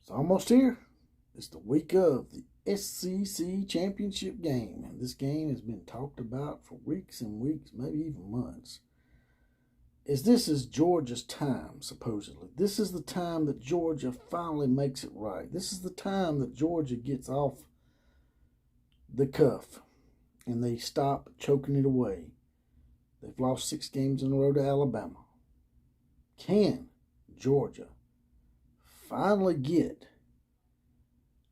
It's almost here. It's the week of the SEC championship game, and this game has been talked about for weeks and weeks, maybe even months. This is Georgia's time, supposedly. This is the time that Georgia finally makes it right. This is the time that Georgia gets off the cuff and they stop choking it away. They've lost 6 games in a row to Alabama. Can Georgia finally get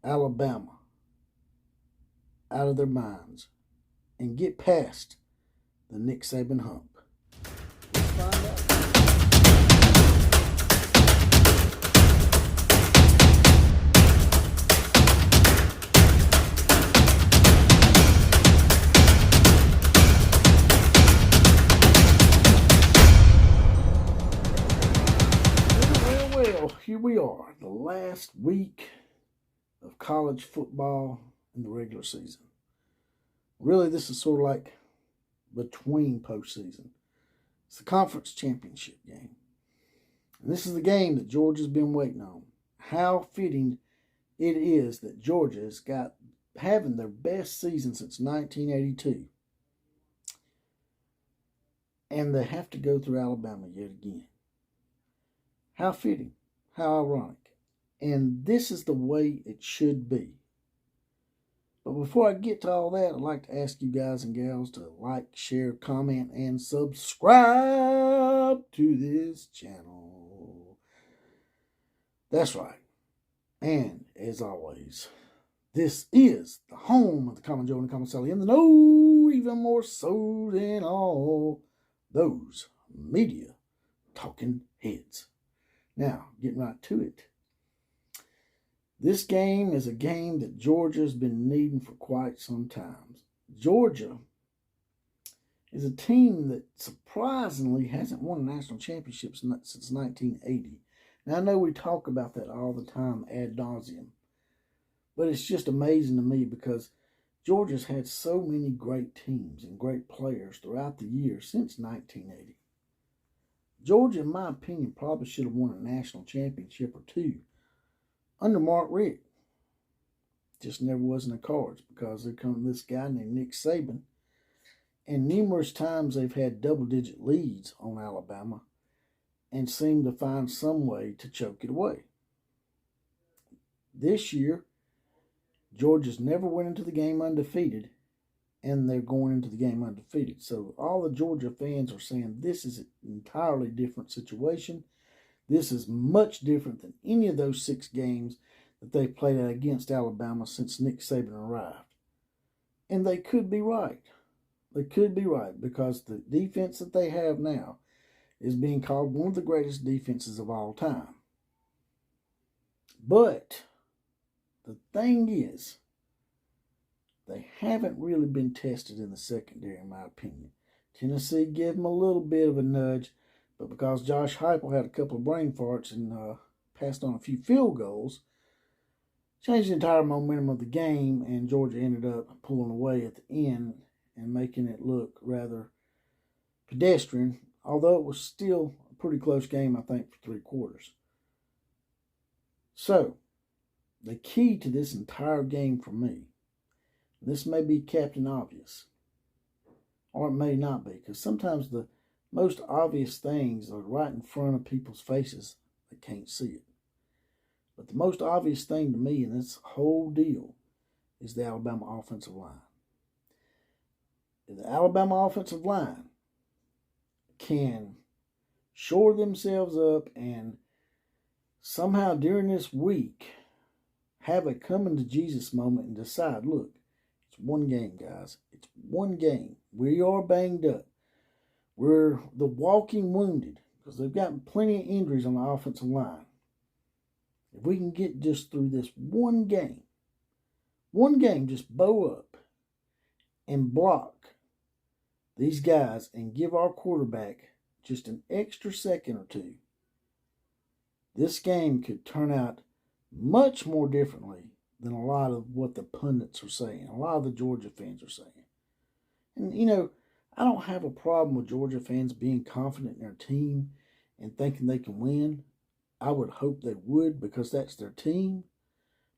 Alabama out of their minds and get past the Nick Saban hump? Let's find out. Well, here we are, the last week of college football in the regular season. Really, this is sort of like between postseason. It's the conference championship game. And this is the game that Georgia's been waiting on. How fitting it is that Georgia's got having their best season since 1982. And they have to go through Alabama yet again. How fitting. How ironic. And this is the way it should be. But before I get to all that, I'd like to ask you guys and gals to like, share, comment, and subscribe to this channel. That's right. And as always, this is the home of the Common Joe and the Common Sally in the know, even more so than all those media talking heads. Now, getting right to it. This game is a game that Georgia's been needing for quite some time. Georgia is a team that surprisingly hasn't won a national championship since 1980. Now, I know we talk about that all the time ad nauseum, but it's just amazing to me because Georgia's had so many great teams and great players throughout the years since 1980. Georgia, in my opinion, probably should have won a national championship or two under Mark Richt. Just never was in the cards because there comes this guy named Nick Saban, and numerous times they've had double-digit leads on Alabama and seemed to find some way to choke it away. This year, Georgia's never went into the game undefeated, and they're going into the game undefeated. So all the Georgia fans are saying this is an entirely different situation. This is much different than any of those 6 games that they've played against Alabama since Nick Saban arrived. And they could be right. They could be right because the defense that they have now is being called one of the greatest defenses of all time. But the thing is, they haven't really been tested in the secondary, in my opinion. Tennessee gave them a little bit of a nudge, but because Josh Heupel had a couple of brain farts and passed on a few field goals, changed the entire momentum of the game, and Georgia ended up pulling away at the end and making it look rather pedestrian, although it was still a pretty close game, I think, for 3 quarters. So, the key to this entire game for me, this may be Captain Obvious, or it may not be, because sometimes the most obvious things are right in front of people's faces. They can't see it. But the most obvious thing to me in this whole deal is the Alabama offensive line. If the Alabama offensive line can shore themselves up and somehow during this week have a coming to Jesus moment and decide, look, it's one game, guys. It's one game. We are banged up. We're the walking wounded because they've got plenty of injuries on the offensive line. If we can get just through this one game, just bow up and block these guys and give our quarterback just an extra second or two, this game could turn out much more differently than a lot of what the pundits are saying, a lot of the Georgia fans are saying. And, I don't have a problem with Georgia fans being confident in their team and thinking they can win. I would hope they would because that's their team.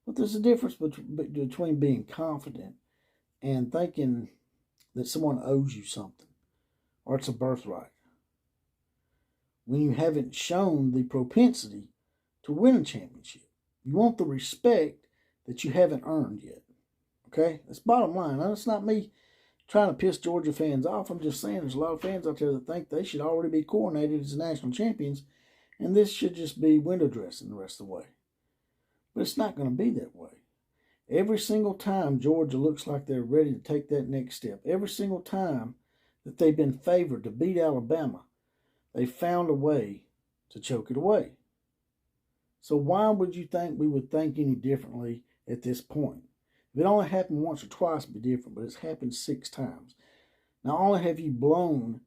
But there's a difference between being confident and thinking that someone owes you something or it's a birthright. When you haven't shown the propensity to win a championship, you want the respect that you haven't earned yet. Okay? That's bottom line. Now, it's not me trying to piss Georgia fans off. I'm just saying there's a lot of fans out there that think they should already be coronated as national champions, and this should just be window dressing the rest of the way. But it's not going to be that way. Every single time Georgia looks like they're ready to take that next step, every single time that they've been favored to beat Alabama, they found a way to choke it away. So why would you think we would think any differently at this point? If it only happened once or twice, it'd be different, but it's happened 6 times. Not only have you blown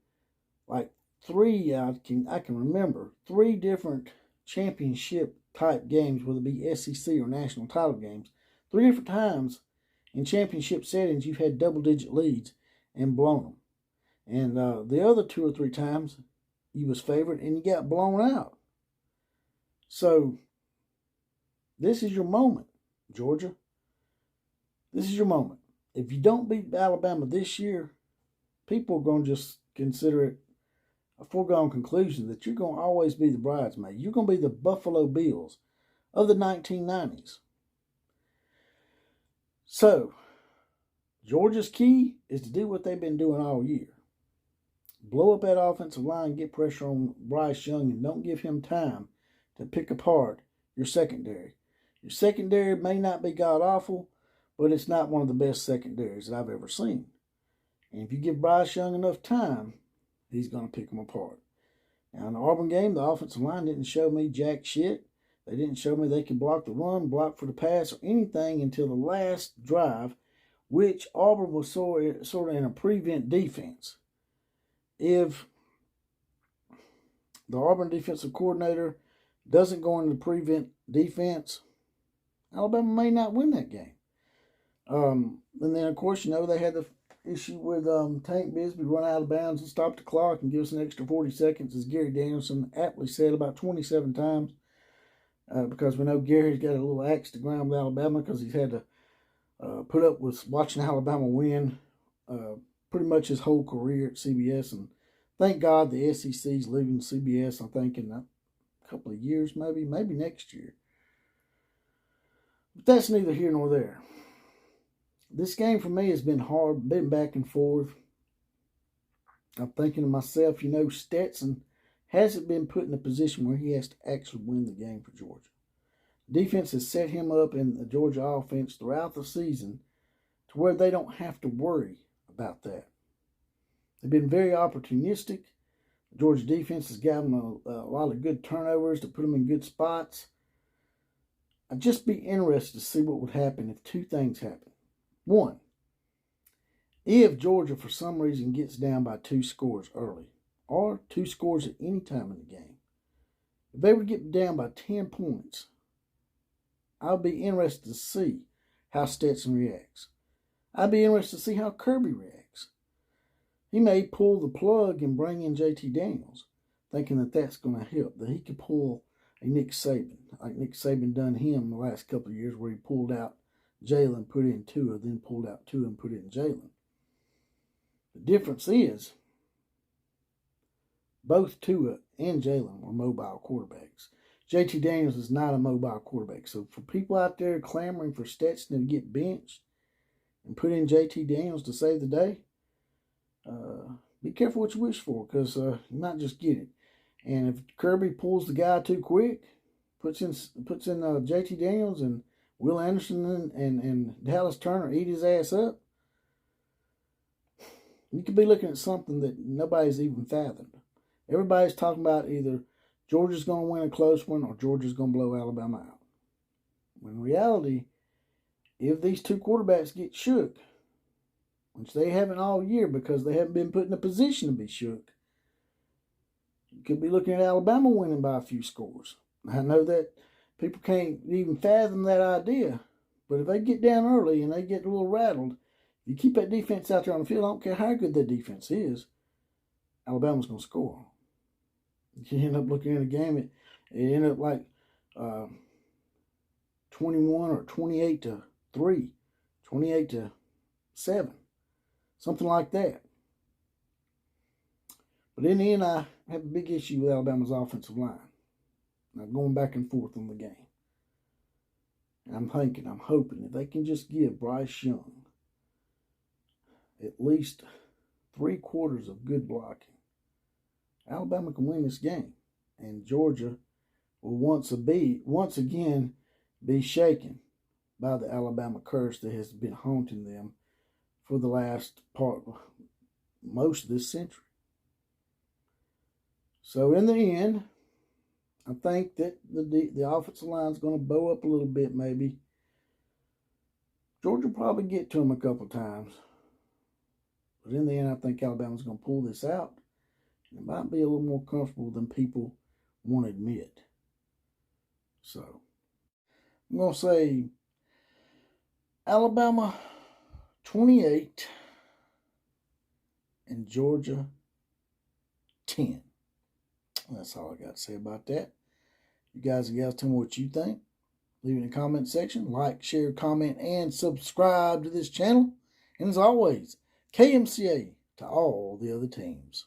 like 3, I can remember, 3 different championship type games, whether it be SEC or national title games, 3 different times in championship settings you've had double-digit leads and blown them. And the other 2 or 3 times you was favored and you got blown out. So this is your moment, Georgia. This is your moment. If you don't beat Alabama this year, people are going to just consider it a foregone conclusion that you're going to always be the bridesmaid. You're going to be the Buffalo Bills of the 1990s. So, Georgia's key is to do what they've been doing all year. Blow up that offensive line, get pressure on Bryce Young, and don't give him time to pick apart your secondary. Your secondary may not be god-awful, but it's not one of the best secondaries that I've ever seen. And if you give Bryce Young enough time, he's going to pick them apart. Now, in the Auburn game, the offensive line didn't show me jack shit. They didn't show me they could block the run, block for the pass, or anything until the last drive, which Auburn was sort of in a prevent defense. If the Auburn defensive coordinator doesn't go into prevent defense, Alabama may not win that game. And then, of course, they had the issue with Tank Bigsby run out of bounds and stop the clock and give us an extra 40 seconds, as Gary Danielson aptly said about 27 times. Because we know Gary's got a little axe to grind with Alabama because he's had to put up with watching Alabama win pretty much his whole career at CBS. And thank God the SEC's leaving CBS, I think, in a couple of years, maybe next year. But that's neither here nor there. This game for me has been hard, been back and forth. I'm thinking to myself, Stetson hasn't been put in a position where he has to actually win the game for Georgia. Defense has set him up in the Georgia offense throughout the season to where they don't have to worry about that. They've been very opportunistic. The Georgia defense has given them a lot of good turnovers to put them in good spots. I'd just be interested to see what would happen if 2 things happen. 1, if Georgia for some reason gets down by 2 scores early, or 2 scores at any time in the game, if they would get down by 10 points, I'll be interested to see how Stetson reacts. I'd be interested to see how Kirby reacts. He may pull the plug and bring in JT Daniels, thinking that that's going to help, that he could pull a Nick Saban, like Nick Saban done him the last couple of years where he pulled out Jalen, put in Tua, then pulled out Tua and put in Jalen. The difference is both Tua and Jalen were mobile quarterbacks. JT Daniels is not a mobile quarterback. So for people out there clamoring for Stetson to get benched and put in JT Daniels to save the day, be careful what you wish for, because you might just get it. And if Kirby pulls the guy too quick, puts in JT Daniels and Will Anderson and Dallas Turner eat his ass up, you could be looking at something that nobody's even fathomed. Everybody's talking about either Georgia's going to win a close one or Georgia's going to blow Alabama out. When in reality, if these 2 quarterbacks get shook, which they haven't all year because they haven't been put in a position to be shook, you could be looking at Alabama winning by a few scores. I know that people can't even fathom that idea, but if they get down early and they get a little rattled, you keep that defense out there on the field, I don't care how good that defense is, Alabama's going to score. You end up looking at a game It ended up like 21 or 28 to 3, 28 to 7, something like that. But in the end, I have a big issue with Alabama's offensive line. Now, going back and forth on the game. And I'm hoping if they can just give Bryce Young at least 3/4 of good blocking, Alabama can win this game. And Georgia will once again be shaken by the Alabama curse that has been haunting them for the most of this century. So in the end, I think that the offensive line is going to bow up a little bit, maybe. Georgia will probably get to them a couple times. But in the end, I think Alabama's going to pull this out. And it might be a little more comfortable than people want to admit. So, I'm going to say Alabama 28 and Georgia 10. That's all I got to say about that. You guys and gals, tell me what you think. Leave it in the comment section. Like, share, comment, and subscribe to this channel. And as always, KMCA to all the other teams.